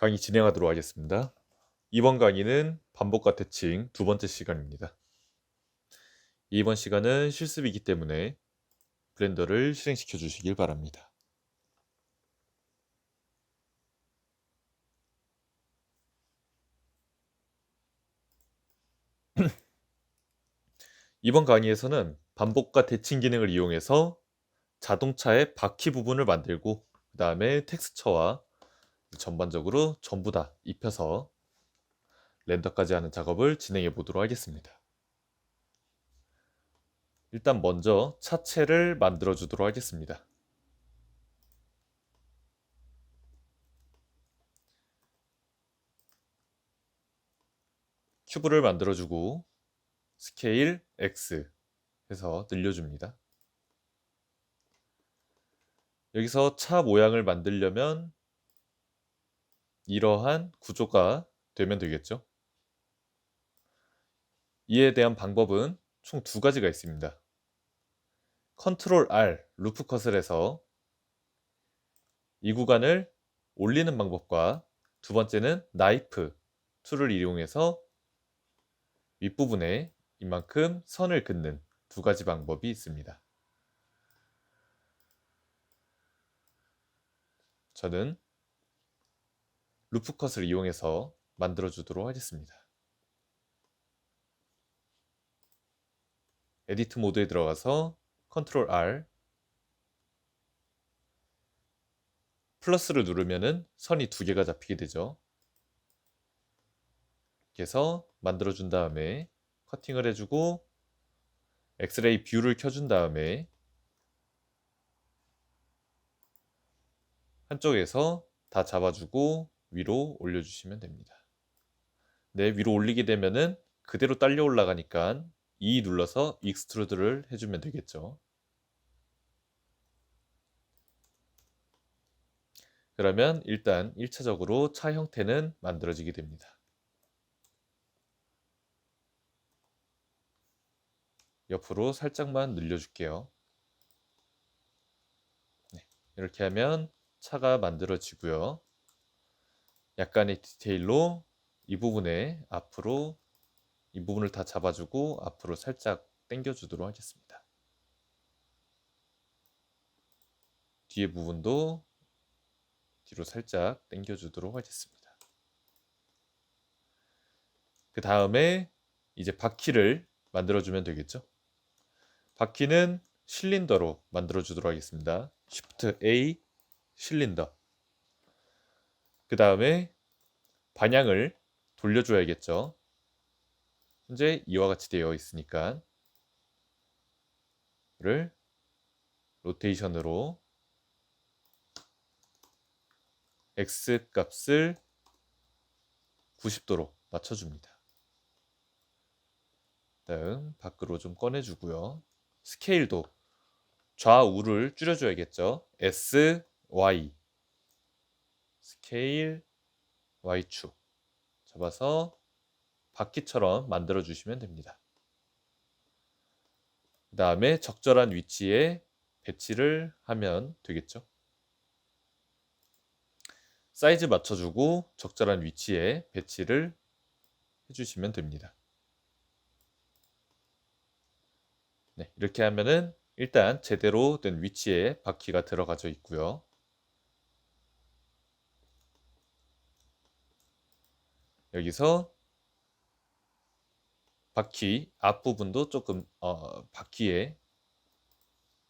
강의 진행하도록 하겠습니다. 이번 강의는 반복과 대칭 두 번째 시간입니다. 이번 시간은 실습이기 때문에 블렌더를 실행시켜 주시길 바랍니다. 이번 강의에서는 반복과 대칭 기능을 이용해서 자동차의 바퀴 부분을 만들고 그 다음에 텍스처와 전반적으로 전부 다 입혀서 렌더까지 하는 작업을 진행해 보도록 하겠습니다. 일단 먼저 차체를 만들어 주도록 하겠습니다. 큐브를 만들어 주고 스케일 X 해서 늘려줍니다. 여기서 차 모양을 만들려면 이러한 구조가 되면 되겠죠. 이에 대한 방법은 총 두 가지가 있습니다. 컨트롤 R 루프 컷을 해서 이 구간을 올리는 방법과 두 번째는 나이프 툴을 이용해서 윗부분에 이만큼 선을 긋는 두 가지 방법이 있습니다. 저는 루프 컷을 이용해서 만들어 주도록 하겠습니다. 에디트 모드에 들어가서 컨트롤 R 플러스를 누르면은 선이 두 개가 잡히게 되죠. 이렇게 해서 만들어 준 다음에 커팅을 해주고 엑스레이 뷰를 켜준 다음에 한쪽에서 다 잡아주고 위로 올려주시면 됩니다. 네, 위로 올리게 되면은 그대로 딸려 올라가니까 E 눌러서 익스트루드를 해주면 되겠죠. 그러면 일단 1차적으로 차 형태는 만들어지게 됩니다. 옆으로 살짝만 늘려줄게요. 네, 이렇게 하면 차가 만들어지고요. 약간의 디테일로 이 부분에 앞으로 이 부분을 다 잡아주고 앞으로 살짝 당겨주도록 하겠습니다. 뒤에 부분도 뒤로 살짝 당겨주도록 하겠습니다. 그 다음에 이제 바퀴를 만들어주면 되겠죠. 바퀴는 실린더로 만들어주도록 하겠습니다. Shift A 실린더. 그 다음에 방향을 돌려줘야겠죠. 현재 이와 같이 되어 있으니까 이를 로테이션으로 X 값을 90도로 맞춰줍니다. 다음 밖으로 좀 꺼내주고요. 스케일도 좌우를 줄여줘야겠죠. S, Y 스케일 Y축 잡아서 바퀴처럼 만들어 주시면 됩니다. 그 다음에 적절한 위치에 배치를 하면 되겠죠. 사이즈 맞춰주고 적절한 위치에 배치를 해주시면 됩니다. 네, 이렇게 하면은 일단 제대로 된 위치에 바퀴가 들어가져 있고요. 여기서 바퀴 앞부분도 조금 바퀴의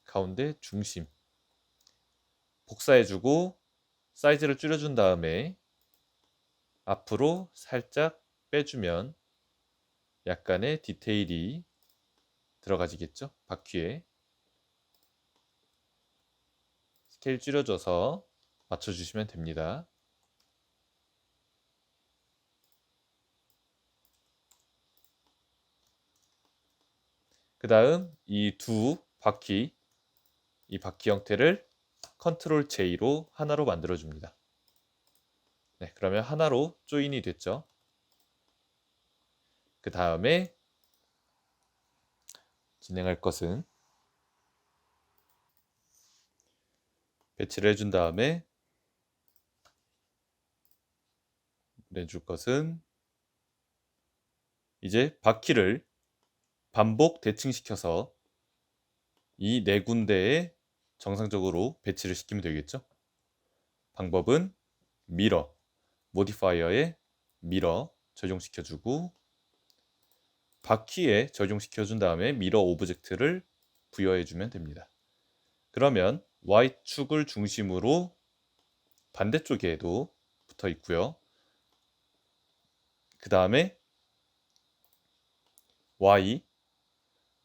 가운데 중심 복사해주고 사이즈를 줄여준 다음에 앞으로 살짝 빼주면 약간의 디테일이 들어가지겠죠? 바퀴에 스케일 줄여줘서 맞춰주시면 됩니다. 그 다음 이 두 바퀴 이 바퀴 형태를 컨트롤 J로 하나로 만들어줍니다. 네, 그러면 하나로 조인이 됐죠. 그 다음에 진행할 것은 배치를 해준 다음에 내줄 것은 이제 바퀴를 반복 대칭시켜서 이 네 군데에 정상적으로 배치를 시키면 되겠죠. 방법은 미러, 모디파이어에 미러 적용시켜주고 바퀴에 적용시켜준 다음에 미러 오브젝트를 부여해주면 됩니다. 그러면 Y축을 중심으로 반대쪽에도 붙어 있고요. 그 다음에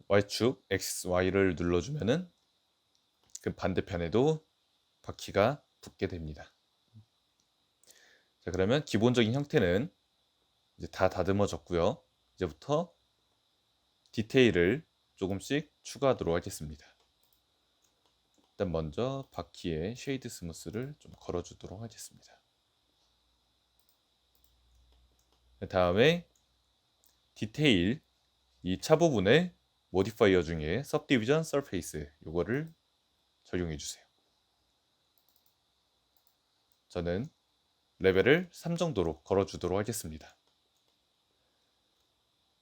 Y축 X, Y를 눌러주면은 그 반대편에도 바퀴가 붙게 됩니다. 자, 그러면 기본적인 형태는 이제 다 다듬어졌고요. 이제부터 디테일을 조금씩 추가하도록 하겠습니다. 일단 먼저 바퀴에 쉐이드 스무스를 좀 걸어주도록 하겠습니다. 그 다음에 디테일 이 차 부분에 모디파이어 중에 Subdivision Surface 요거를 적용해 주세요. 저는 레벨을 3 정도로 걸어주도록 하겠습니다.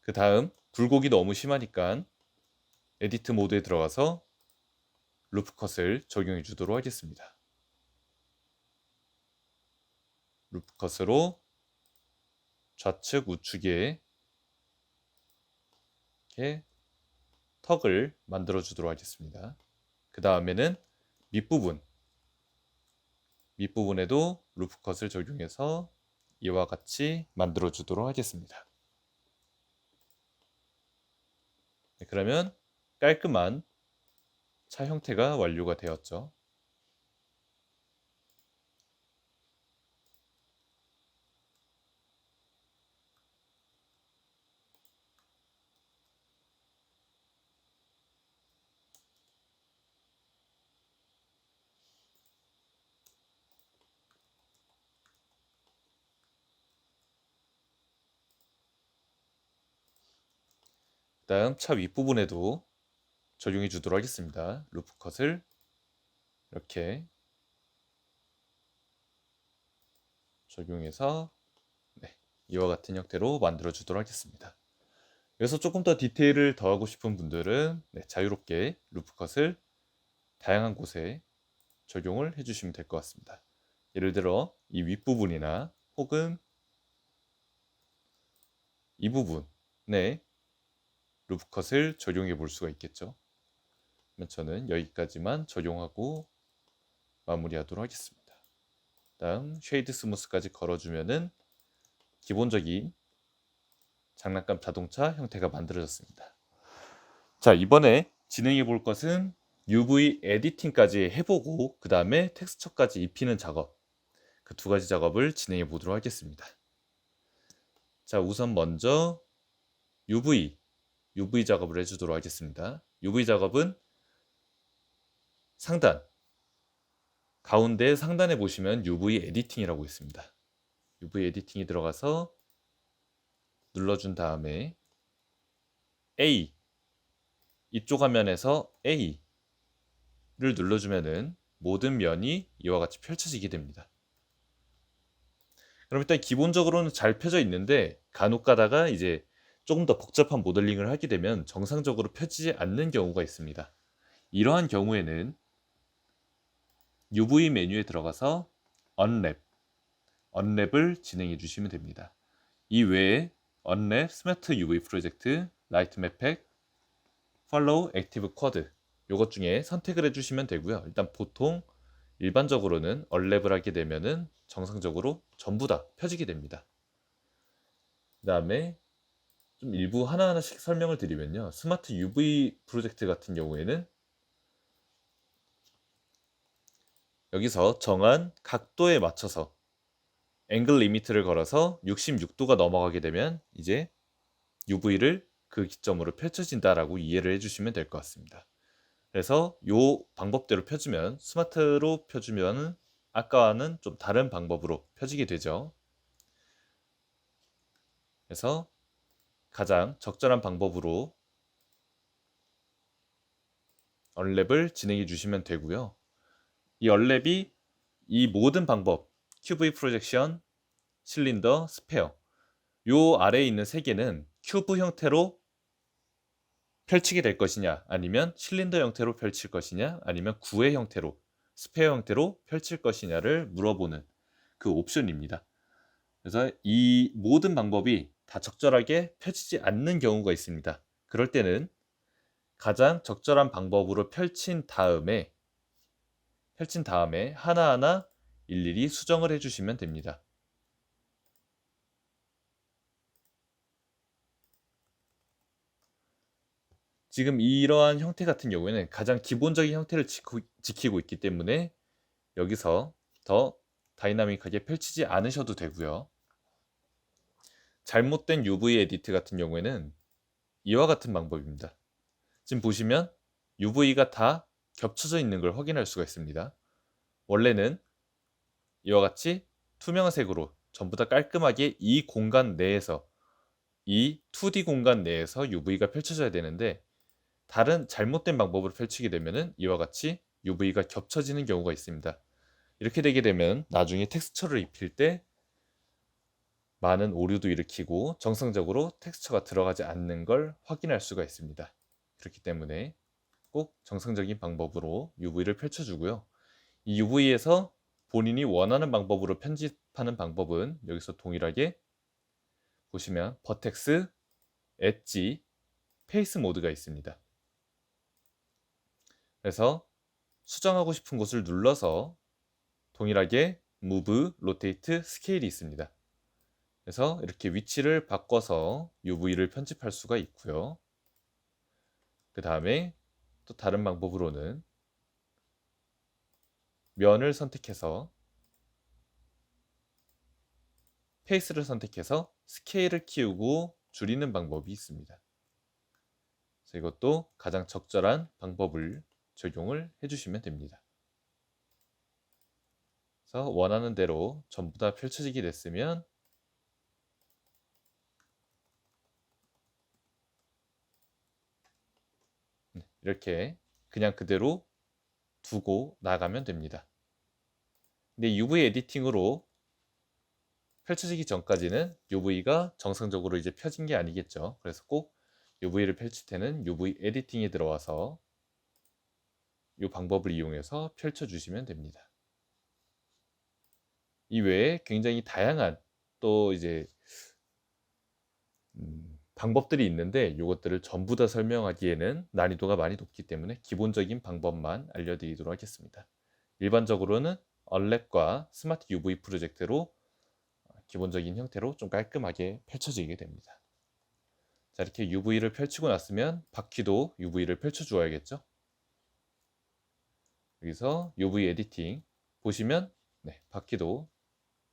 그 다음 굴곡이 너무 심하니까 에디트 모드에 들어가서 루프 컷을 적용해 주도록 하겠습니다. 루프 컷으로 좌측 우측에 이렇게 턱을 만들어 주도록 하겠습니다. 그 다음에는 밑부분에도 루프 컷을 적용해서 이와 같이 만들어 주도록 하겠습니다. 네, 그러면 깔끔한 차 형태가 완료가 되었죠. 그 다음 차 윗부분에도 적용해 주도록 하겠습니다. 루프 컷을 이렇게 적용해서 네, 이와 같은 형태로 만들어 주도록 하겠습니다. 그래서 조금 더 디테일을 더하고 싶은 분들은 네, 자유롭게 루프 컷을 다양한 곳에 적용을 해주시면 될 것 같습니다. 예를 들어 이 윗부분이나 혹은 이 부분에 루프 컷을 적용해 볼 수가 있겠죠. 그러면 저는 여기까지만 적용하고 마무리하도록 하겠습니다. 다음 쉐이드 스무스까지 걸어주면은 기본적인 장난감 자동차 형태가 만들어졌습니다. 자, 이번에 진행해 볼 것은 UV 에디팅까지 해보고 그 다음에 텍스처까지 입히는 작업, 그 두 가지 작업을 진행해 보도록 하겠습니다. 자, 우선 먼저 UV 작업을 해주도록 하겠습니다. UV 작업은 가운데 상단에 보시면 UV 에디팅이라고 있습니다. UV 에디팅이 들어가서 눌러준 다음에 A, 이쪽 화면에서 A를 눌러주면은 모든 면이 이와 같이 펼쳐지게 됩니다. 그럼 일단 기본적으로는 잘 펴져 있는데 간혹 가다가 이제 조금 더 복잡한 모델링을 하게 되면 정상적으로 펴지지 않는 경우가 있습니다. 이러한 경우에는 UV 메뉴에 들어가서 언랩을 진행해 주시면 됩니다. 이 외에 언랩, 스마트 UV 프로젝트, 라이트 맵팩, 팔로우, 액티브 쿼드 요것 중에 선택을 해주시면 되고요. 일단 보통 일반적으로는 언랩을 하게 되면은 정상적으로 전부 다 펴지게 됩니다. 그 다음에 좀 일부 하나하나씩 설명을 드리면요. 스마트 UV 프로젝트 같은 경우에는 여기서 정한 각도에 맞춰서 앵글 리미트를 걸어서 66도가 넘어가게 되면 이제 UV를 그 기점으로 펼쳐진다라고 이해를 해주시면 될 것 같습니다. 그래서 이 방법대로 펴주면 스마트로 펴주면 아까와는 좀 다른 방법으로 펴지게 되죠. 그래서 가장 적절한 방법으로 언랩을 진행해 주시면 되고요. 이 언랩이 이 모든 방법 QV 프로젝션, 실린더, 스페어. 요 아래에 있는 세 개는 큐브 형태로 펼치게 될 것이냐, 아니면 실린더 형태로 펼칠 것이냐, 아니면 구의 형태로, 스페어 형태로 펼칠 것이냐를 물어보는 그 옵션입니다. 그래서 이 모든 방법이 다 적절하게 펴지지 않는 경우가 있습니다. 그럴 때는 가장 적절한 방법으로 펼친 다음에 하나하나 일일이 수정을 해주시면 됩니다. 지금 이러한 형태 같은 경우에는 가장 기본적인 형태를 지키고 있기 때문에 여기서 더 다이나믹하게 펼치지 않으셔도 되고요. 잘못된 UV 에디트 같은 경우에는 이와 같은 방법입니다. 지금 보시면 UV가 다 겹쳐져 있는 걸 확인할 수가 있습니다. 원래는 이와 같이 투명색으로 전부 다 깔끔하게 이 공간 내에서, 이 2D 공간 내에서 UV가 펼쳐져야 되는데, 다른 잘못된 방법으로 펼치게 되면은 이와 같이 UV가 겹쳐지는 경우가 있습니다. 이렇게 되게 되면 나중에 텍스처를 입힐 때 많은 오류도 일으키고 정상적으로 텍스처가 들어가지 않는 걸 확인할 수가 있습니다. 그렇기 때문에 꼭 정상적인 방법으로 UV를 펼쳐주고요. 이 UV에서 본인이 원하는 방법으로 편집하는 방법은 여기서 동일하게 보시면 버텍스, 엣지, 페이스 모드가 있습니다. 그래서 수정하고 싶은 곳을 눌러서 동일하게 무브, 로테이트, 스케일이 있습니다. 그래서 이렇게 위치를 바꿔서 UV를 편집할 수가 있고요. 그 다음에 또 다른 방법으로는 면을 선택해서 페이스를 선택해서 스케일을 키우고 줄이는 방법이 있습니다. 그래서 이것도 가장 적절한 방법을 적용을 해주시면 됩니다. 그래서 원하는 대로 전부 다 펼쳐지게 됐으면 이렇게 그냥 그대로 두고 나가면 됩니다. 근데 UV 에디팅으로 펼쳐지기 전까지는 UV가 정상적으로 이제 펴진 게 아니겠죠. 그래서 꼭 UV를 펼칠 때는 UV 에디팅에 들어와서 이 방법을 이용해서 펼쳐주시면 됩니다. 이외에 굉장히 다양한 또 이제 방법들이 있는데 이것들을 전부 다 설명하기에는 난이도가 많이 높기 때문에 기본적인 방법만 알려드리도록 하겠습니다. 일반적으로는 얼랩과 스마트 UV 프로젝트로 기본적인 형태로 좀 깔끔하게 펼쳐지게 됩니다. 자, 이렇게 UV를 펼치고 났으면 바퀴도 UV를 펼쳐 주어야겠죠. 여기서 UV 에디팅 보시면 바퀴도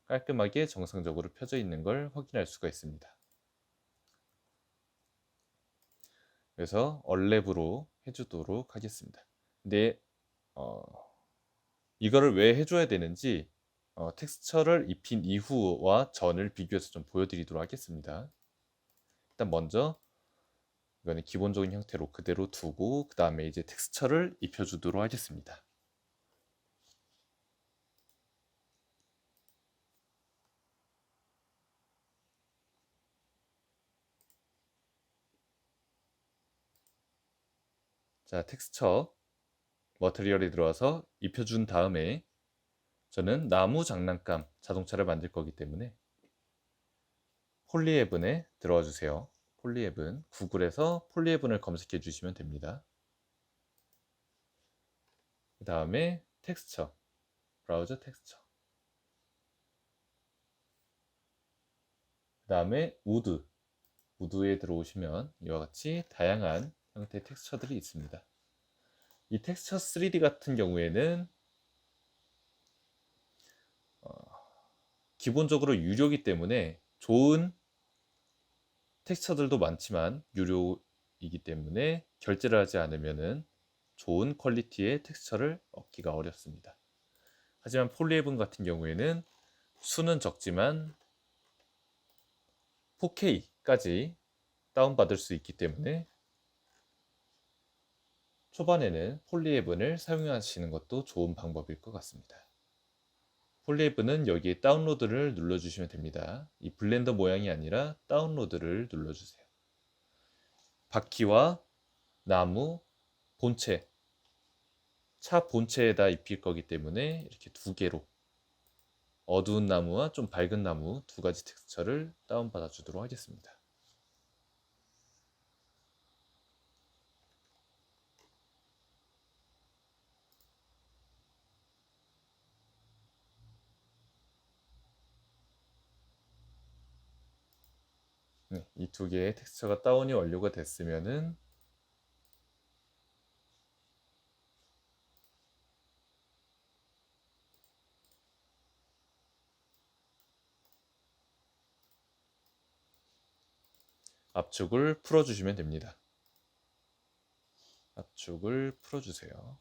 깔끔하게 정상적으로 펴져 있는 걸 확인할 수가 있습니다. 그래서 얼랩으로 해주도록 하겠습니다. 근데 이거를 왜 해줘야 되는지 텍스처를 입힌 이후와 전을 비교해서 좀 보여드리도록 하겠습니다. 일단 먼저 이거는 기본적인 형태로 그대로 두고 그 다음에 이제 텍스처를 입혀주도록 하겠습니다. 자, 텍스처 머티리얼에 들어와서 입혀준 다음에 저는 나무 장난감 자동차를 만들 거기 때문에 폴리헤븐에 들어와 주세요. 폴리헤븐, 구글에서 폴리헤븐을 검색해 주시면 됩니다. 그 다음에 텍스처, 브라우저 텍스처, 그 다음에 우드에 들어오시면 이와 같이 다양한 형태의 텍스처들이 있습니다. 이 텍스처 3D 같은 경우에는 기본적으로 유료이기 때문에 좋은 텍스처들도 많지만 유료이기 때문에 결제를 하지 않으면 좋은 퀄리티의 텍스처를 얻기가 어렵습니다. 하지만 폴리헤븐 같은 경우에는 수는 적지만 4K까지 다운받을 수 있기 때문에 초반에는 폴리헤븐을 사용하시는 것도 좋은 방법일 것 같습니다. 폴리앱은 여기에 다운로드를 눌러주시면 됩니다. 이 블렌더 모양이 아니라 다운로드를 눌러주세요. 바퀴와 나무, 본체, 차 본체에다 입힐 거기 때문에 이렇게 두 개로 어두운 나무와 좀 밝은 나무 두 가지 텍스처를 다운받아 주도록 하겠습니다. 네, 이 두 개의 텍스처가 다운이 완료가 됐으면은 압축을 풀어주시면 됩니다. 압축을 풀어주세요.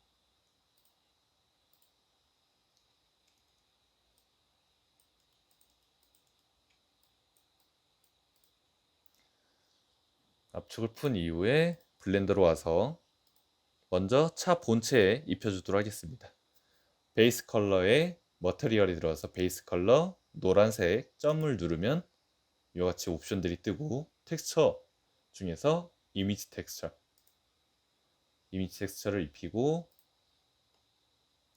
압축을 푼 이후에 블렌더로 와서 먼저 차 본체에 입혀주도록 하겠습니다. 베이스 컬러에 머터리얼이 들어와서 베이스 컬러 노란색 점을 누르면 이와 같이 옵션들이 뜨고 텍스처 중에서 이미지 텍스처를 입히고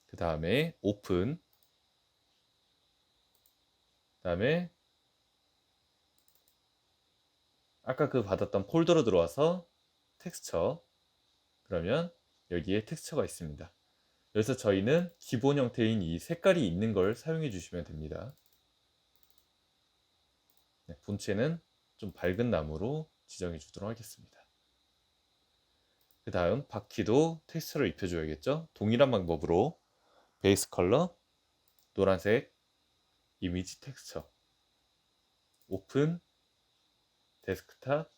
그 다음에 오픈, 그 다음에 아까 그 받았던 폴더로 들어와서 텍스처, 그러면 여기에 텍스처가 있습니다. 여기서 저희는 기본 형태인 이 색깔이 있는 걸 사용해 주시면 됩니다. 네, 본체는 좀 밝은 나무로 지정해 주도록 하겠습니다. 그 다음 바퀴도 텍스처를 입혀줘야겠죠. 동일한 방법으로 베이스 컬러, 노란색, 이미지 텍스처, 오픈, 데스크탑,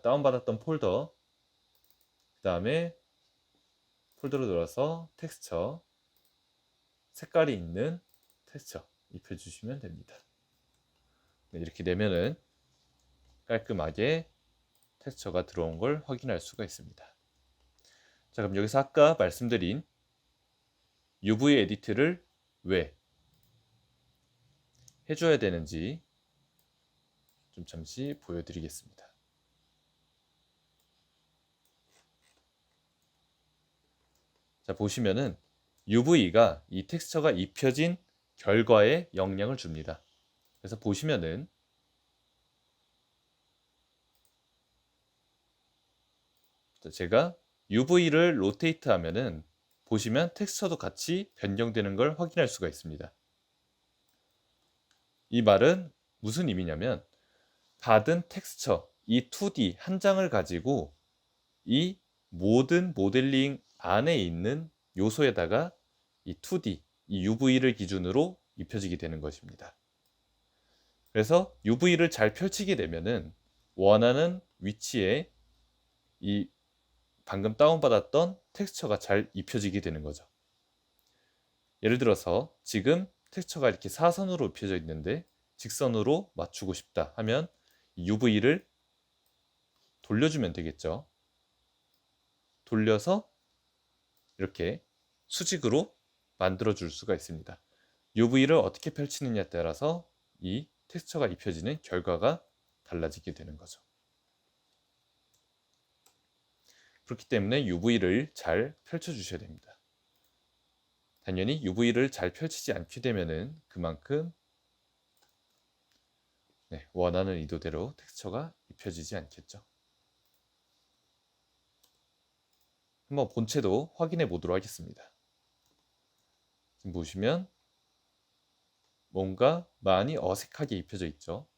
다운받았던 폴더, 그 다음에 폴더로 들어서 텍스처, 색깔이 있는 텍스처 입혀주시면 됩니다. 네, 이렇게 되면은 깔끔하게 텍스처가 들어온 걸 확인할 수가 있습니다. 자, 그럼 여기서 아까 말씀드린 UV 에디트를 왜 해줘야 되는지 좀 잠시 보여드리겠습니다. 자, 보시면은 UV가 이 텍스처가 입혀진 결과에 영향을 줍니다. 그래서 보시면은 제가 UV를 로테이트 하면은 보시면 텍스처도 같이 변경되는 걸 확인할 수가 있습니다. 이 말은 무슨 의미냐면 받은 텍스처, 이 2D 한 장을 가지고 이 모든 모델링 안에 있는 요소에다가 이 2D, 이 UV를 기준으로 입혀지게 되는 것입니다. 그래서 UV를 잘 펼치게 되면은 원하는 위치에 이 방금 다운받았던 텍스처가 잘 입혀지게 되는 거죠. 예를 들어서 지금 텍스처가 이렇게 사선으로 입혀져 있는데 직선으로 맞추고 싶다 하면 UV를 돌려주면 되겠죠. 돌려서 이렇게 수직으로 만들어 줄 수가 있습니다. UV를 어떻게 펼치느냐에 따라서 이 텍스처가 입혀지는 결과가 달라지게 되는 거죠. 그렇기 때문에 UV를 잘 펼쳐 주셔야 됩니다. 당연히 UV를 잘 펼치지 않게 되면은 그만큼 원하는 의도대로 텍스처가 입혀지지 않겠죠. 한번 본체도 확인해 보도록 하겠습니다. 지금 보시면 뭔가 많이 어색하게 입혀져 있죠.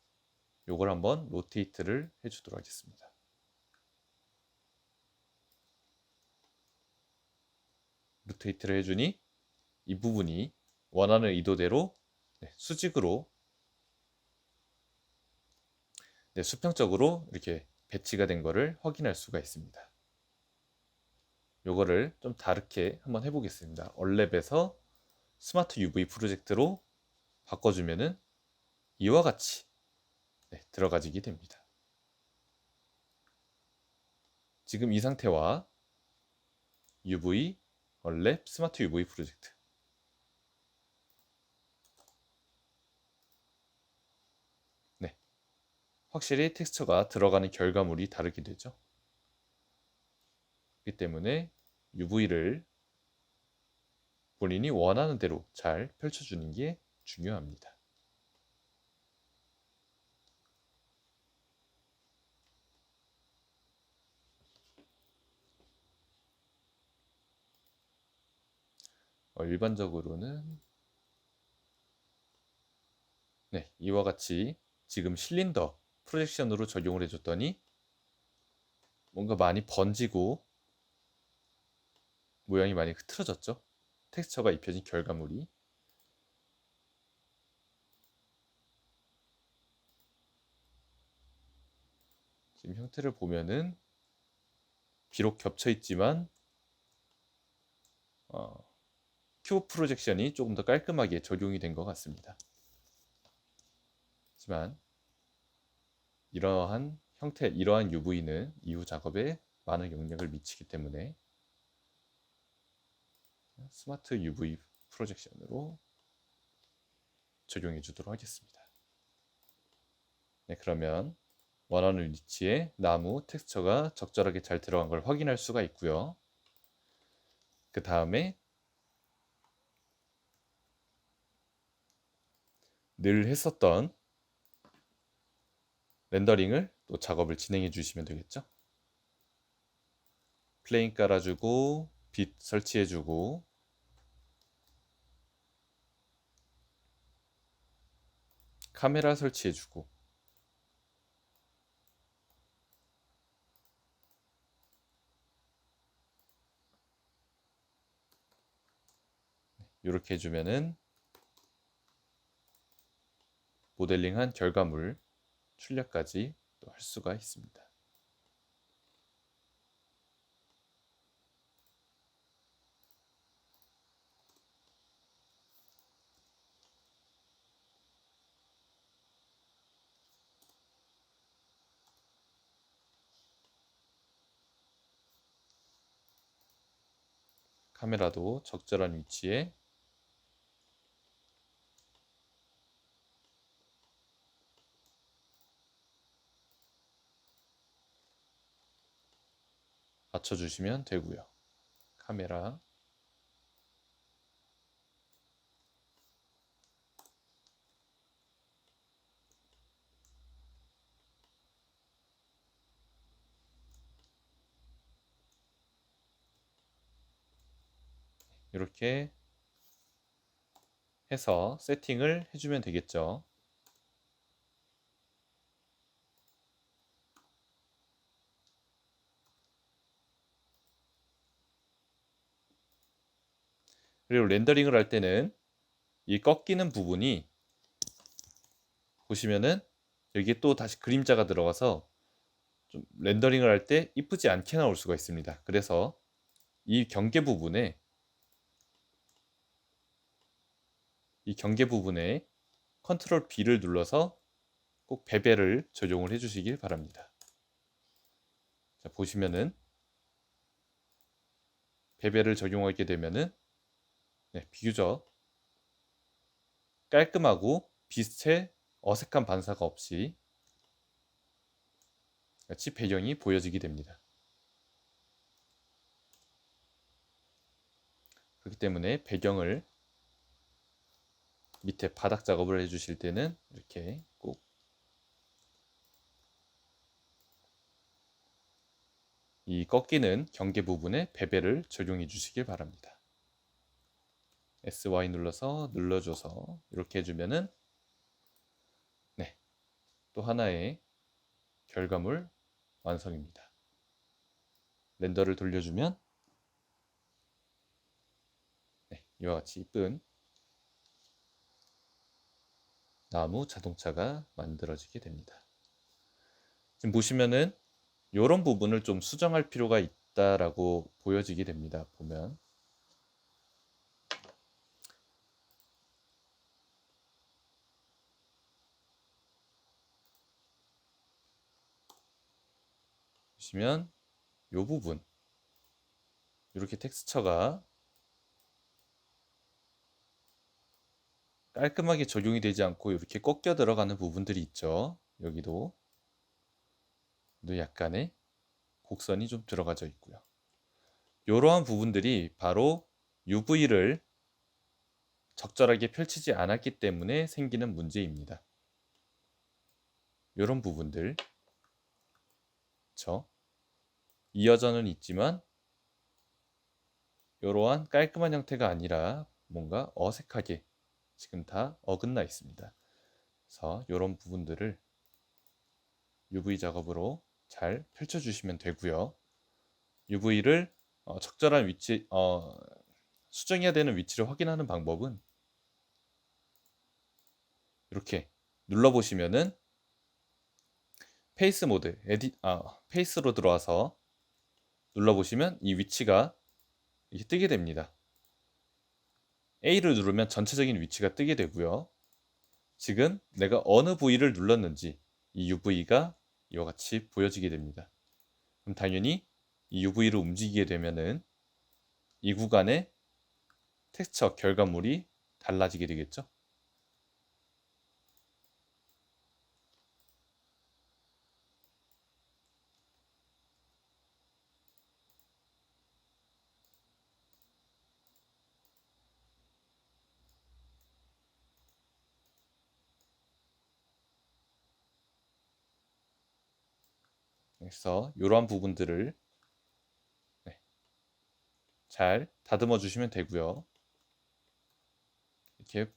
요걸 한번 로테이트를 해주도록 하겠습니다. 로테이트를 해주니 이 부분이 원하는 의도대로 수직으로 수평적으로 이렇게 배치가 된 것을 확인할 수가 있습니다. 요거를 좀 다르게 한번 해보겠습니다. 얼랩에서 스마트 UV 프로젝트로 바꿔주면은 이와 같이 들어가지게 됩니다. 지금 이 상태와 UV 얼랩 스마트 UV 프로젝트 확실히 텍스처가 들어가는 결과물이 다르게 되죠. 그렇기 때문에 UV를 본인이 원하는 대로 잘 펼쳐주는 게 중요합니다. 일반적으로는 이와 같이 지금 실린더 프로젝션으로 적용을 해줬더니 뭔가 많이 번지고 모양이 많이 흐트러졌죠. 텍스처가 입혀진 결과물이. 지금 형태를 보면은 비록 겹쳐 있지만 큐브 프로젝션이 조금 더 깔끔하게 적용이 된 것 같습니다. 하지만 이러한 형태, 이러한 UV는 이후 작업에 많은 영향을 미치기 때문에 스마트 UV 프로젝션으로 적용해 주도록 하겠습니다. 그러면 원하는 위치에 나무 텍스처가 적절하게 잘 들어간 걸 확인할 수가 있고요. 그 다음에 늘 했었던 렌더링을 또 작업을 진행해 주시면 되겠죠. 플레인 깔아주고 빛 설치해주고 카메라 설치해주고 이렇게 해주면은 모델링한 결과물 출력까지 또 할 수가 있습니다. 카메라도 적절한 위치에 맞춰주시면 되고요. 카메라 이렇게 해서 세팅을 해주면 되겠죠. 그리고 렌더링을 할 때는 이 꺾이는 부분이 보시면은 여기에 또 다시 그림자가 들어가서 좀 렌더링을 할 때 이쁘지 않게 나올 수가 있습니다. 그래서 이 경계 부분에 컨트롤 B를 눌러서 꼭 베벨을 적용을 해주시길 바랍니다. 자, 보시면은 베벨을 적용하게 되면은 비교적 깔끔하고 빛의 어색한 반사가 없이 같이 배경이 보여지게 됩니다. 그렇기 때문에 배경을 밑에 바닥 작업을 해주실 때는 이렇게 꼭 이 꺾이는 경계 부분에 베벨을 적용해 주시길 바랍니다. SY 눌러줘서 이렇게 해주면은 또 하나의 결과물 완성입니다. 렌더를 돌려주면 이와 같이 이쁜 나무 자동차가 만들어지게 됩니다. 지금 보시면은 이런 부분을 좀 수정할 필요가 있다라고 보여지게 됩니다. 보면 보시면 이 부분 이렇게 텍스처가 깔끔하게 적용이 되지 않고 이렇게 꺾여 들어가는 부분들이 있죠. 여기도 약간의 곡선이 좀 들어가져 있고요. 이러한 부분들이 바로 UV를 적절하게 펼치지 않았기 때문에 생기는 문제입니다. 이런 부분들, 그렇죠? 이어져는 있지만 이러한 깔끔한 형태가 아니라 뭔가 어색하게 지금 다 어긋나 있습니다. 그래서 이런 부분들을 UV 작업으로 잘 펼쳐주시면 되고요. UV를 적절한 위치, 수정해야 되는 위치를 확인하는 방법은 이렇게 눌러보시면은 페이스 모드, 페이스로 들어와서 눌러보시면 이 위치가 이렇게 뜨게 됩니다. A를 누르면 전체적인 위치가 뜨게 되고요. 지금 내가 어느 부위를 눌렀는지 이 UV가 이와 같이 보여지게 됩니다. 그럼 당연히 이 UV를 움직이게 되면은 이 구간의 텍스처 결과물이 달라지게 되겠죠. 그래서 이러한 부분들을 잘 다듬어 주시면 되고요. 이렇게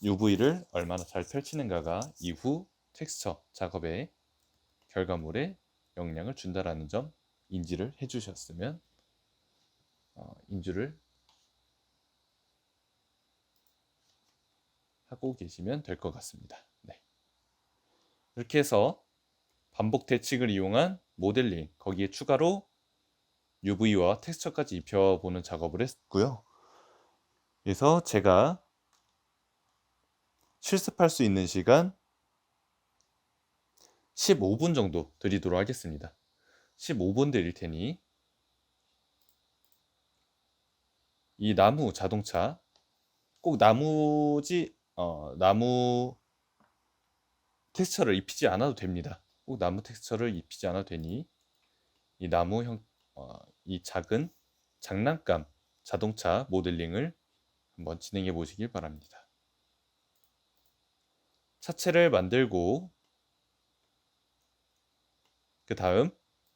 UV를 얼마나 잘 펼치는가가 이후 텍스처 작업의 결과물에 영향을 준다라는 점 인지를 해주셨으면 인지를 하고 계시면 될 것 같습니다. 네. 이렇게 해서 반복 대칭을 이용한 모델링, 거기에 추가로 UV와 텍스처까지 입혀보는 작업을 했고요. 그래서 제가 실습할 수 있는 시간 15분 정도 드리도록 하겠습니다. 15분 드릴 테니 이 나무 자동차, 꼭 나무 텍스처를 입히지 않아도 됩니다. 꼭 나무 텍스처를 입히지 않아도 되니 이 이 작은 장난감 자동차 모델링을 한번 진행해 보시길 바랍니다. 차체를 만들고 그 다음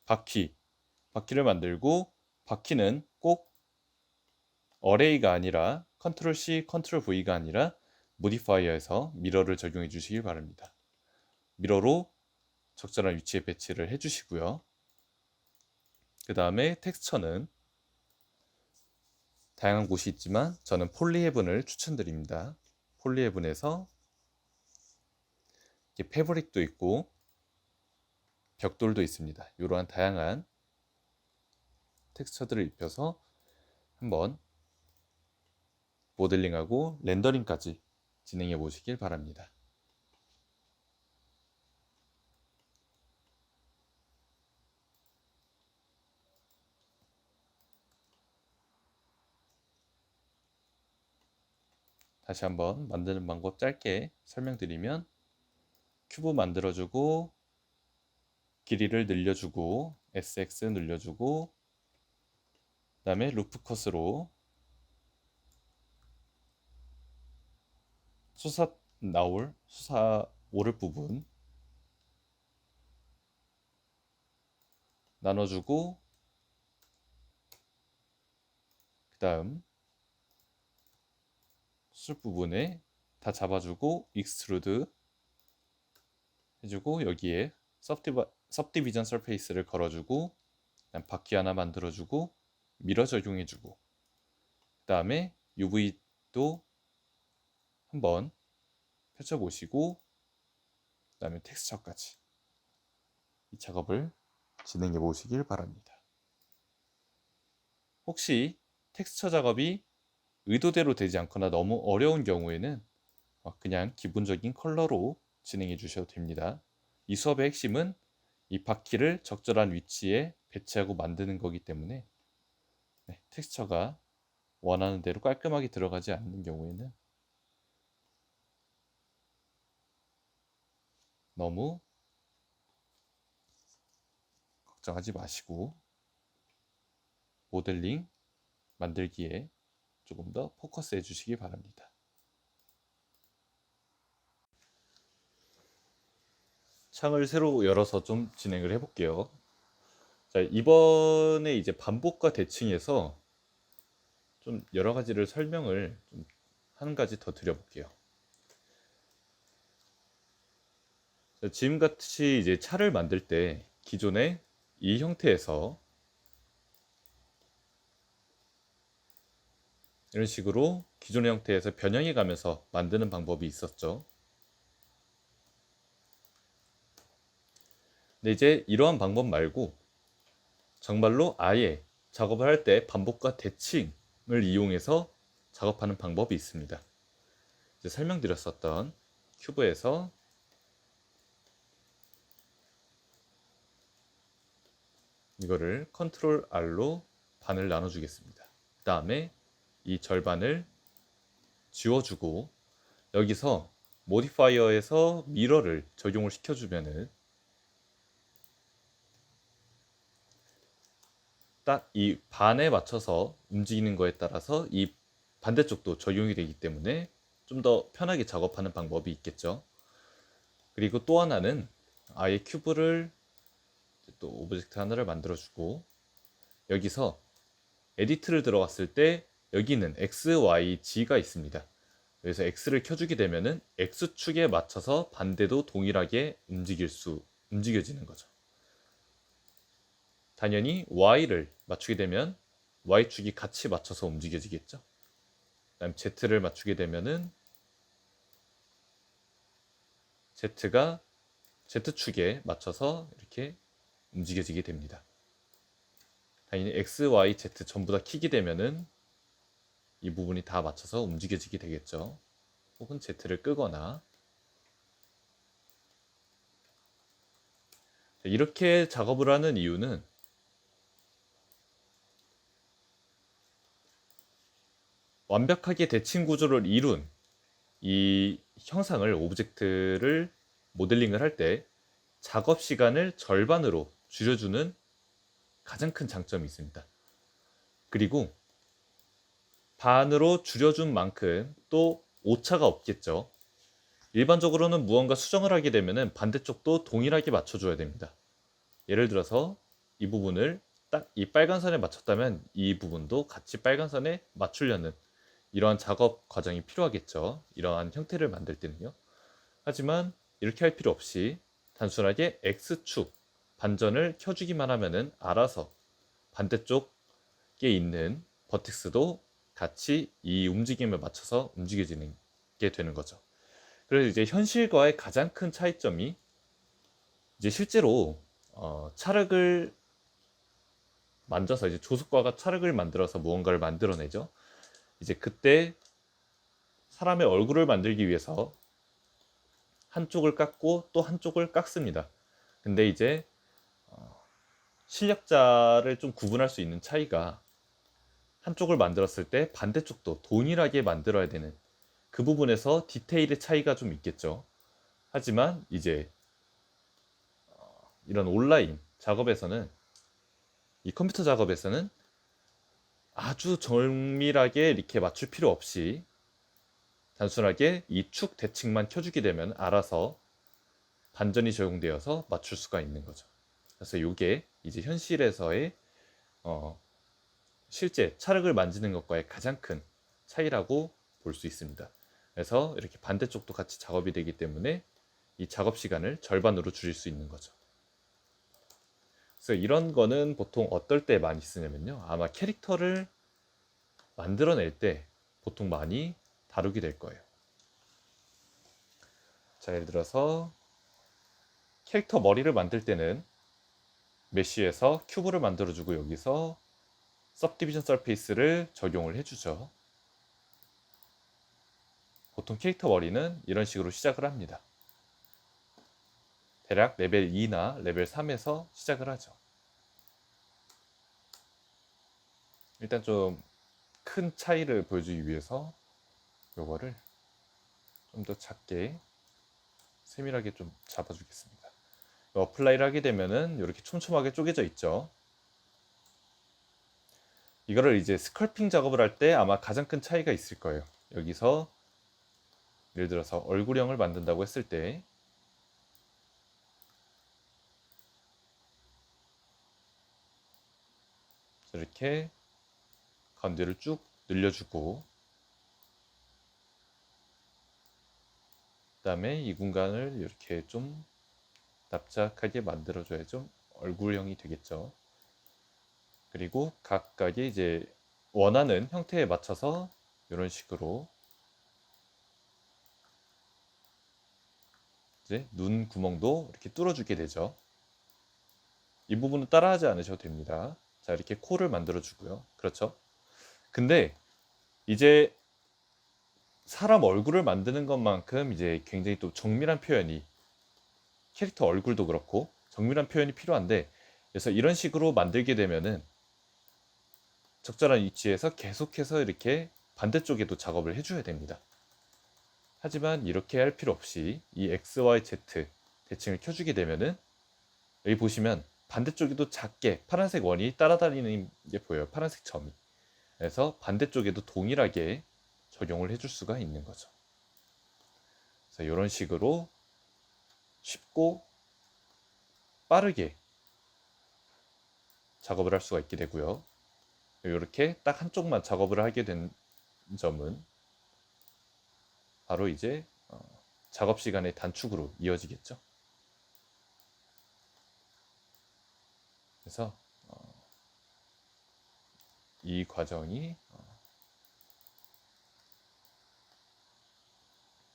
바퀴를 만들고, 바퀴는 꼭 어레이가 아니라 컨트롤 C, 컨트롤 V가 아니라 모디파이어에서 미러를 적용해 주시길 바랍니다. 미러로 적절한 위치에 배치를 해 주시고요. 그 다음에 텍스처는 다양한 곳이 있지만 저는 폴리헤븐을 추천드립니다. 폴리헤븐에서 패브릭도 있고 벽돌도 있습니다. 이러한 다양한 텍스처들을 입혀서 한번 모델링하고 렌더링까지 진행해 보시길 바랍니다. 다시 한번 만드는 방법 짧게 설명드리면, 큐브 만들어주고 길이를 늘려주고 SX 늘려주고 그 다음에 루프 컷으로 솟아 오를 부분 나눠주고, 그 다음 수술 부분에 다 잡아주고 익스트루드 해주고, 여기에 सब디비전 서페이스를 걸어주고, 그다음 바퀴 하나 만들어주고 미러 적용해주고, 그 다음에 UV도 한번 펼쳐보시고, 그 다음에 텍스처까지 이 작업을 진행해 보시길 바랍니다. 혹시 텍스처 작업이 의도대로 되지 않거나 너무 어려운 경우에는 그냥 기본적인 컬러로 진행해 주셔도 됩니다. 이 수업의 핵심은 이 바퀴를 적절한 위치에 배치하고 만드는 거기 때문에 텍스처가 원하는 대로 깔끔하게 들어가지 않는 경우에는 너무 걱정하지 마시고 모델링 만들기에 조금 더 포커스 해주시기 바랍니다. 창을 새로 열어서 좀 진행을 해볼게요. 자, 이번에 이제 반복과 대칭에서 좀 여러 가지를 설명을 좀 한 가지 더 드려볼게요. 자, 지금같이 이제 차를 만들 때 기존에 이 형태에서 이런 식으로 기존의 형태에서 변형해 가면서 만드는 방법이 있었죠. 근데 이제 이러한 방법 말고 정말로 아예 작업을 할 때 반복과 대칭을 이용해서 작업하는 방법이 있습니다. 이제 설명드렸었던 큐브에서 이거를 컨트롤 R로 반을 나눠주겠습니다. 그 다음에 이 절반을 지워주고 여기서 모디파이어에서 미러를 적용을 시켜주면은 딱 이 반에 맞춰서 움직이는 거에 따라서 이 반대쪽도 적용이 되기 때문에 좀 더 편하게 작업하는 방법이 있겠죠. 그리고 또 하나는 아예 큐브를 또 오브젝트 하나를 만들어주고 여기서 에디트를 들어갔을 때 여기는 X, Y, G가 있습니다. 그래서 X를 켜주게 되면은 X축에 맞춰서 반대도 동일하게 움직여지는 거죠. 당연히 Y를 맞추게 되면 Y축이 같이 맞춰서 움직여지겠죠. 그다음 Z를 맞추게 되면은 Z가 Z축에 맞춰서 이렇게 움직여지게 됩니다. 당연히 X, Y, Z 전부 다 켜게 되면은 이 부분이 다 맞춰서 움직여지게 되겠죠. 혹은 Z를 끄거나 이렇게 작업을 하는 이유는 완벽하게 대칭 구조를 이룬 이 형상을 오브젝트를 모델링을 할 때 작업 시간을 절반으로 줄여주는 가장 큰 장점이 있습니다. 그리고 반으로 줄여준 만큼 또 오차가 없겠죠. 일반적으로는 무언가 수정을 하게 되면 반대쪽도 동일하게 맞춰줘야 됩니다. 예를 들어서 이 부분을 딱 이 빨간 선에 맞췄다면 이 부분도 같이 빨간 선에 맞추려는 이러한 작업 과정이 필요하겠죠. 이러한 형태를 만들 때는요. 하지만 이렇게 할 필요 없이 단순하게 X축 반전을 켜주기만 하면은 알아서 반대쪽에 있는 버텍스도 같이 이 움직임에 맞춰서 움직여지는 게 되는 거죠. 그래서 이제 현실과의 가장 큰 차이점이 이제 실제로 찰흙을 만져서 이제 조숙과가 찰흙을 만들어서 무언가를 만들어내죠. 이제 그때 사람의 얼굴을 만들기 위해서 한쪽을 깎고 또 한쪽을 깎습니다. 근데 이제 실력자를 좀 구분할 수 있는 차이가 한쪽을 만들었을 때 반대쪽도 동일하게 만들어야 되는 그 부분에서 디테일의 차이가 좀 있겠죠. 하지만 이제 이런 온라인 작업에서는 이 컴퓨터 작업에서는 아주 정밀하게 이렇게 맞출 필요 없이 단순하게 이 축 대칭만 켜주게 되면 알아서 반전이 적용되어서 맞출 수가 있는 거죠. 그래서 이게 이제 현실에서의 실제 찰흙을 만지는 것과의 가장 큰 차이라고 볼 수 있습니다. 그래서 이렇게 반대쪽도 같이 작업이 되기 때문에 이 작업 시간을 절반으로 줄일 수 있는 거죠. 그래서 이런 거는 보통 어떨 때 많이 쓰냐면요. 아마 캐릭터를 만들어낼 때 보통 많이 다루게 될 거예요. 자, 예를 들어서 캐릭터 머리를 만들 때는 메쉬에서 큐브를 만들어주고 여기서 서브디비전 서페이스를 적용을 해주죠. 보통 캐릭터 머리는 이런 식으로 시작을 합니다. 대략 레벨 2나 레벨 3에서 시작을 하죠. 일단 좀 큰 차이를 보여주기 위해서 이거를 좀 더 작게 세밀하게 좀 잡아주겠습니다. 어플라이를 하게 되면은 이렇게 촘촘하게 쪼개져 있죠. 이거를 이제 스컬핑 작업을 할 때 아마 가장 큰 차이가 있을 거예요. 여기서 예를 들어서 얼굴형을 만든다고 했을 때 이렇게 가운데를 쭉 늘려주고, 그 다음에 이 공간을 이렇게 좀 납작하게 만들어줘야 좀 얼굴형이 되겠죠. 그리고 각각의 이제 원하는 형태에 맞춰서 이런 식으로 이제 눈 구멍도 이렇게 뚫어주게 되죠. 이 부분은 따라하지 않으셔도 됩니다. 자, 이렇게 코를 만들어 주고요. 그렇죠. 근데 이제 사람 얼굴을 만드는 것만큼 이제 굉장히 또 정밀한 표현이, 캐릭터 얼굴도 그렇고 정밀한 표현이 필요한데, 그래서 이런 식으로 만들게 되면은 적절한 위치에서 계속해서 이렇게 반대쪽에도 작업을 해줘야 됩니다. 하지만 이렇게 할 필요 없이 이 X, Y, Z 대칭을 켜주게 되면은 여기 보시면 반대쪽에도 작게 파란색 원이 따라다니는 게 보여요. 파란색 점이. 그래서 반대쪽에도 동일하게 적용을 해줄 수가 있는 거죠. 그래서 이런 식으로 쉽고 빠르게 작업을 할 수가 있게 되고요. 이렇게 딱 한쪽만 작업을 하게 된 점은 바로 이제 작업 시간의 단축으로 이어지겠죠. 그래서 이 과정이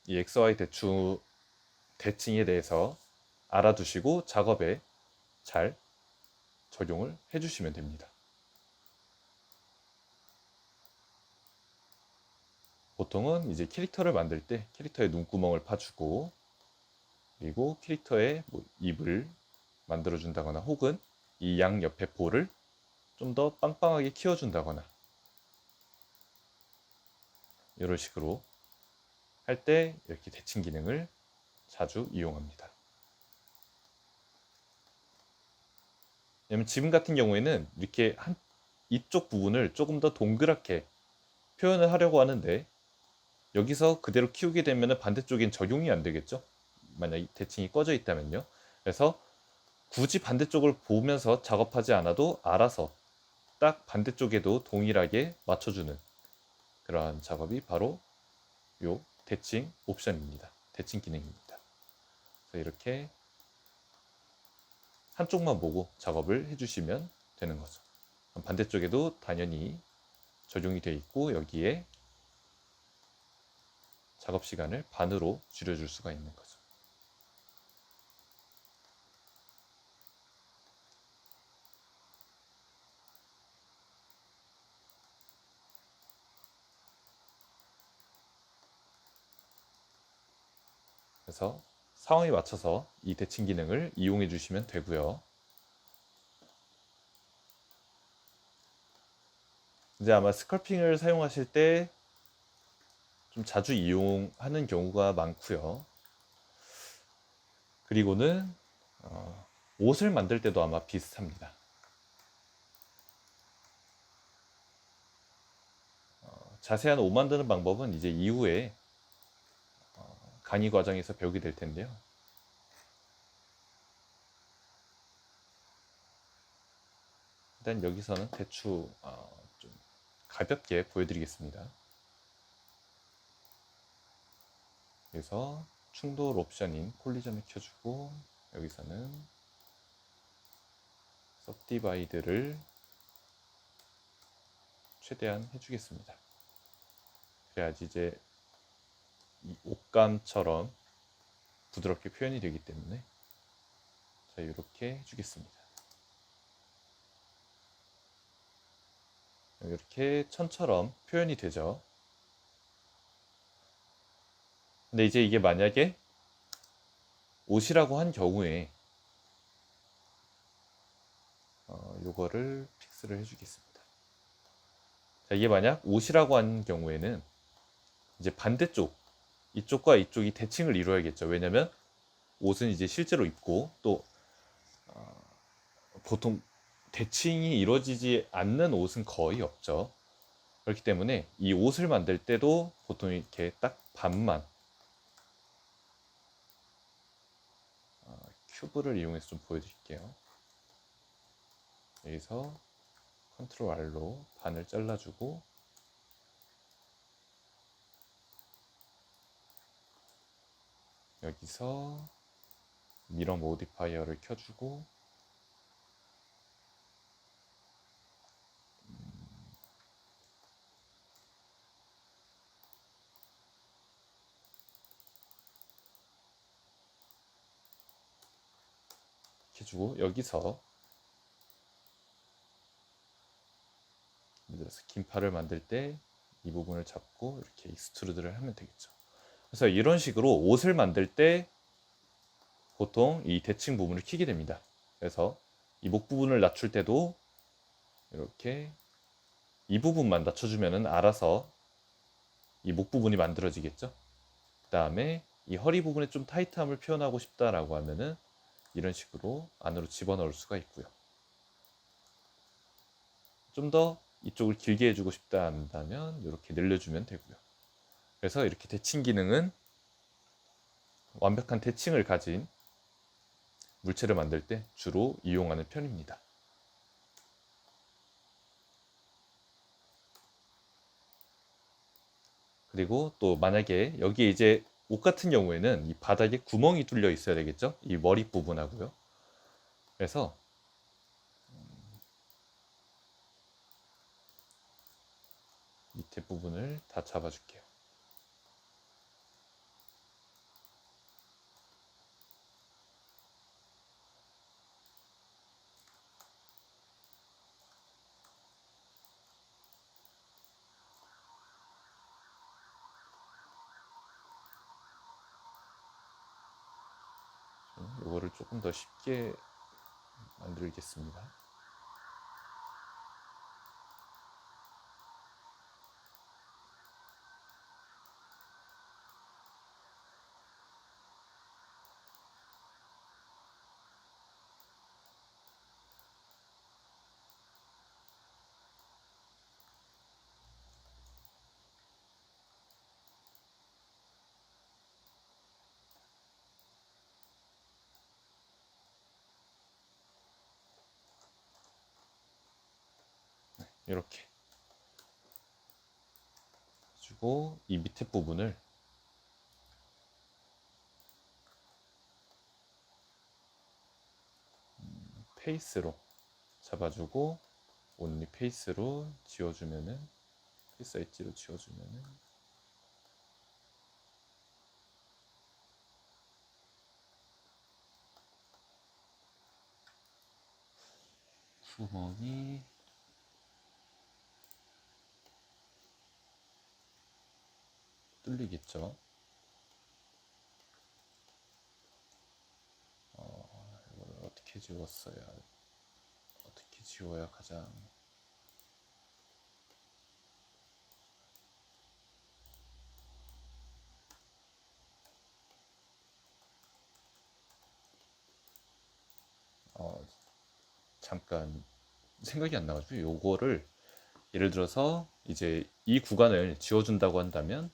이 XY 대칭에 대해서 알아두시고 작업에 잘 적용을 해주시면 됩니다. 보통은 이제 캐릭터를 만들 때 캐릭터의 눈구멍을 파주고, 그리고 캐릭터의 뭐 입을 만들어준다거나, 혹은 이 양 옆에 볼을 좀 더 빵빵하게 키워준다거나, 이런 식으로 할 때 이렇게 대칭 기능을 자주 이용합니다. 왜냐면 지금 같은 경우에는 이렇게 이쪽 부분을 조금 더 동그랗게 표현을 하려고 하는데, 여기서 그대로 키우게 되면 반대쪽엔 적용이 안 되겠죠. 만약 대칭이 꺼져 있다면요. 그래서 굳이 반대쪽을 보면서 작업하지 않아도 알아서 딱 반대쪽에도 동일하게 맞춰주는 그러한 작업이 바로 요 대칭 옵션입니다. 대칭 기능입니다. 그래서 이렇게 한쪽만 보고 작업을 해주시면 되는 거죠. 반대쪽에도 당연히 적용이 되어 있고, 여기에 작업 시간을 반으로 줄여줄 수가 있는 거죠. 그래서 상황에 맞춰서 이 대칭 기능을 이용해 주시면 되고요. 이제 아마 스컬핑을 사용하실 때 좀 자주 이용하는 경우가 많고요. 그리고는 옷을 만들 때도 아마 비슷합니다. 자세한 옷 만드는 방법은 이제 이후에 강의 과정에서 배우게 될 텐데요. 일단 여기서는 대충 좀 가볍게 보여드리겠습니다. 그래서 충돌 옵션인 콜리전을 켜주고, 여기서는 서브디바이드를 최대한 해주겠습니다. 그래야지 이제 이 옷감처럼 부드럽게 표현이 되기 때문에, 자, 이렇게 해주겠습니다. 이렇게 천처럼 표현이 되죠. 근데 이제 이게 만약에 옷이라고 한 경우에 요거를 픽스를 해주겠습니다. 자, 이게 만약 옷이라고 한 경우에는 이제 반대쪽, 이쪽과 이쪽이 대칭을 이루어야겠죠. 왜냐면 옷은 이제 실제로 입고 또 보통 대칭이 이루어지지 않는 옷은 거의 없죠. 그렇기 때문에 이 옷을 만들 때도 보통 이렇게 딱 반만 큐브를 이용해서 좀 보여드릴게요. 여기서 컨트롤 R로 반을 잘라주고 여기서 미러 모디파이어를 켜주고 해주고 여기서 예를 들어서 긴팔을 만들 때 이 부분을 잡고 이렇게 익스트루드를 하면 되겠죠. 그래서 이런 식으로 옷을 만들 때 보통 이 대칭 부분을 키게 됩니다. 그래서 이 목 부분을 낮출 때도 이렇게 이 부분만 낮춰주면은 알아서 이 목 부분이 만들어지겠죠. 그 다음에 이 허리 부분에 좀 타이트함을 표현하고 싶다라고 하면은 이런 식으로 안으로 집어넣을 수가 있고요. 좀 더 이쪽을 길게 해주고 싶다 한다면 이렇게 늘려주면 되고요. 그래서 이렇게 대칭 기능은 완벽한 대칭을 가진 물체를 만들 때 주로 이용하는 편입니다. 그리고 또 만약에 여기에 이제 옷 같은 경우에는 이 바닥에 구멍이 뚫려 있어야 되겠죠? 이 머리 부분하고요. 그래서 밑에 부분을 다 잡아줄게요. 이거를 조금 더 쉽게 만들겠습니다. 이렇게 주고 이 밑에 부분을 페이스로 잡아주고 온리 페이스로 지워주면은 페이스 엣지로 지워주면은 구멍이 뚫리겠죠. 이걸 어떻게 지워야 가장 잠깐 생각이 안 나가지고 요거를 예를 들어서 이제 이 구간을 지워준다고 한다면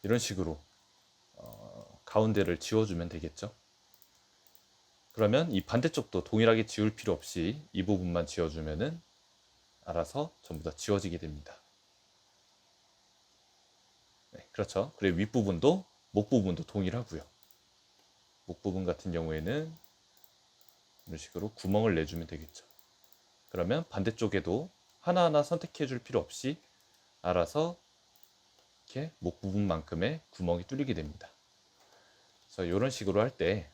이런 식으로 가운데를 지워주면 되겠죠. 그러면 이 반대쪽도 동일하게 지울 필요 없이 이 부분만 지워주면은 알아서 전부 다 지워지게 됩니다. 네, 그렇죠. 그리고 윗부분도 목 부분도 동일하고요. 목 부분 같은 경우에는 이런 식으로 구멍을 내주면 되겠죠. 그러면 반대쪽에도 하나하나 선택해 줄 필요 없이 알아서 이렇게 목 부분만큼의 구멍이 뚫리게 됩니다. 그래서 이런 식으로 할 때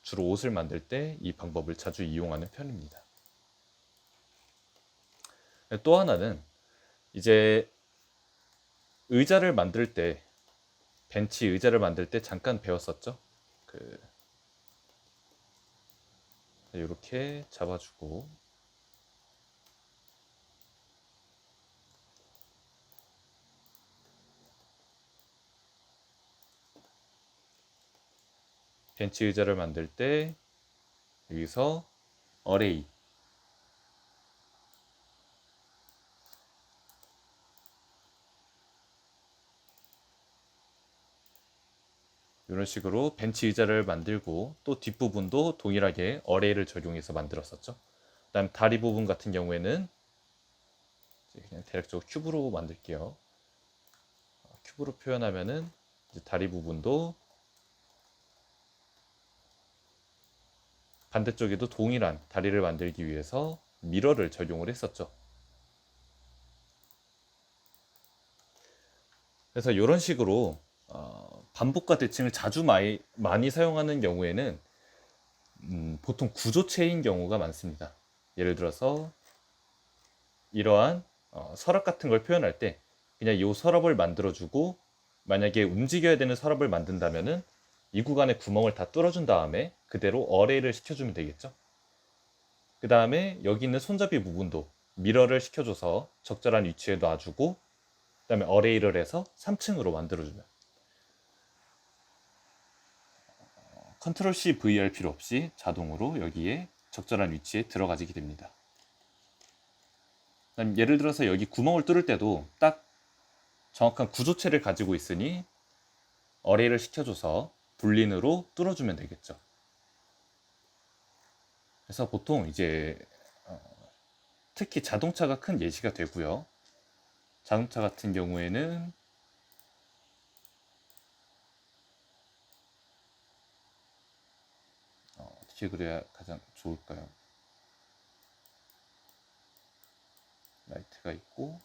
주로 옷을 만들 때 이 방법을 자주 이용하는 편입니다. 또 하나는 이제 의자를 만들 때 벤치 의자를 만들 때 잠깐 배웠었죠. 이렇게 잡아주고 벤치 의자를 만들 때 여기서 어레이, 이런 식으로 벤치 의자를 만들고 또 뒷부분도 동일하게 어레이를 적용해서 만들었었죠. 그 다음 다리 부분 같은 경우에는 그냥 대략적으로 큐브로 만들게요. 큐브로 표현하면은 이제 다리 부분도 반대쪽에도 동일한 다리를 만들기 위해서 미러를 적용을 했었죠. 그래서 이런 식으로 반복과 대칭을 자주 많이 사용하는 경우에는 보통 구조체인 경우가 많습니다. 예를 들어서 이러한 서랍 같은 걸 표현할 때 그냥 이 서랍을 만들어주고 만약에 움직여야 되는 서랍을 만든다면은 이 구간에 구멍을 다 뚫어준 다음에 그대로 어레이를 시켜주면 되겠죠. 그 다음에 여기 있는 손잡이 부분도 미러를 시켜줘서 적절한 위치에 놔주고 그 다음에 어레이를 해서 3층으로 만들어주면 컨트롤 C, V 할 필요 없이 자동으로 여기에 적절한 위치에 들어가지게 됩니다. 예를 들어서 여기 구멍을 뚫을 때도 딱 정확한 구조체를 가지고 있으니 어레이를 시켜줘서 불린으로 뚫어주면 되겠죠. 그래서 보통 이제 특히 자동차가 큰 예시가 되고요. 자동차 같은 경우에는 어떻게 그래야 가장 좋을까요? 라이트가 있고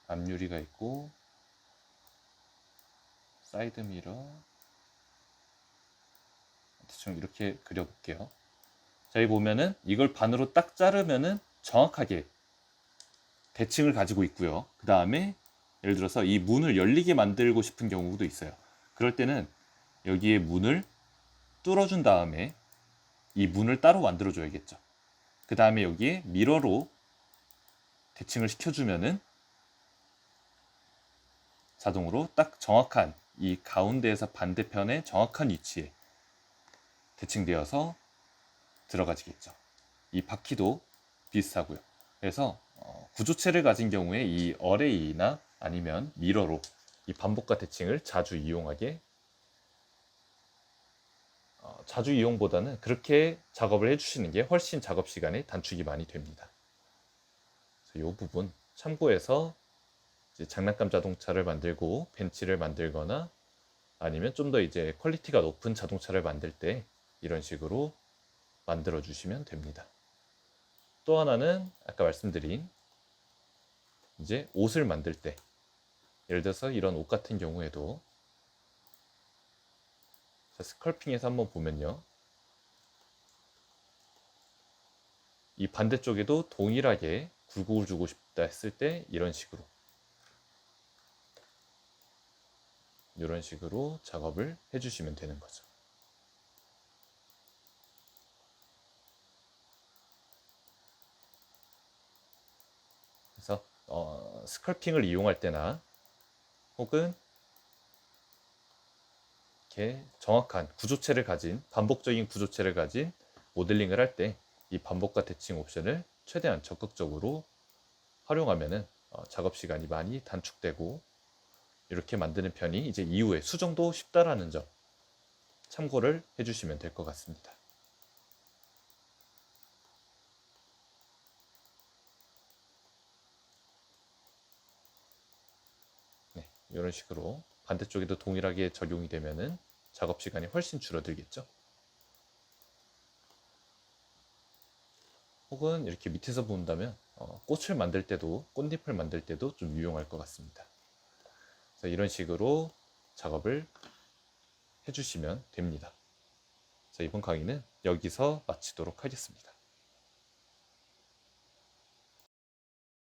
앞유리가 있고 사이드 미러, 대충 이렇게 그려볼게요. 저희 보면은 이걸 반으로 딱 자르면은 정확하게 대칭을 가지고 있고요. 그 다음에 예를 들어서 이 문을 열리게 만들고 싶은 경우도 있어요. 그럴 때는 여기에 문을 뚫어준 다음에 이 문을 따로 만들어 줘야겠죠. 그 다음에 여기에 미러로 대칭을 시켜주면은 자동으로 딱 정확한 이 가운데에서 반대편의 정확한 위치에 대칭되어서 들어가지겠죠. 이 바퀴도 비슷하고요. 그래서 구조체를 가진 경우에 이 어레이나 아니면 미러로 이 반복과 대칭을 자주 이용하게 자주 이용보다는 그렇게 작업을 해주시는 게 훨씬 작업 시간이 단축이 많이 됩니다. 이 부분 참고해서 이제 장난감 자동차를 만들고 벤치를 만들거나 아니면 좀 더 이제 퀄리티가 높은 자동차를 만들 때 이런 식으로 만들어 주시면 됩니다. 또 하나는 아까 말씀드린 이제 옷을 만들 때 예를 들어서 이런 옷 같은 경우에도 스컬핑에서 한번 보면요. 이 반대쪽에도 동일하게 굴곡을 주고 싶다 했을 때 이런 식으로 작업을 해주시면 되는 거죠. 그래서 스컬핑을 이용할 때나 혹은 이렇게 정확한 구조체를 가진 반복적인 구조체를 가진 모델링을 할 때 이 반복과 대칭 옵션을 최대한 적극적으로 활용하면은 작업 시간이 많이 단축되고 이렇게 만드는 편이 이제 이후에 수정도 쉽다라는 점 참고를 해주시면 될 것 같습니다. 네, 이런 식으로 반대쪽에도 동일하게 적용이 되면은 작업 시간이 훨씬 줄어들겠죠. 혹은 이렇게 밑에서 본다면 꽃을 만들 때도 꽃잎을 만들 때도 좀 유용할 것 같습니다. 그래서 이런 식으로 작업을 해주시면 됩니다. 자, 이번 강의는 여기서 마치도록 하겠습니다.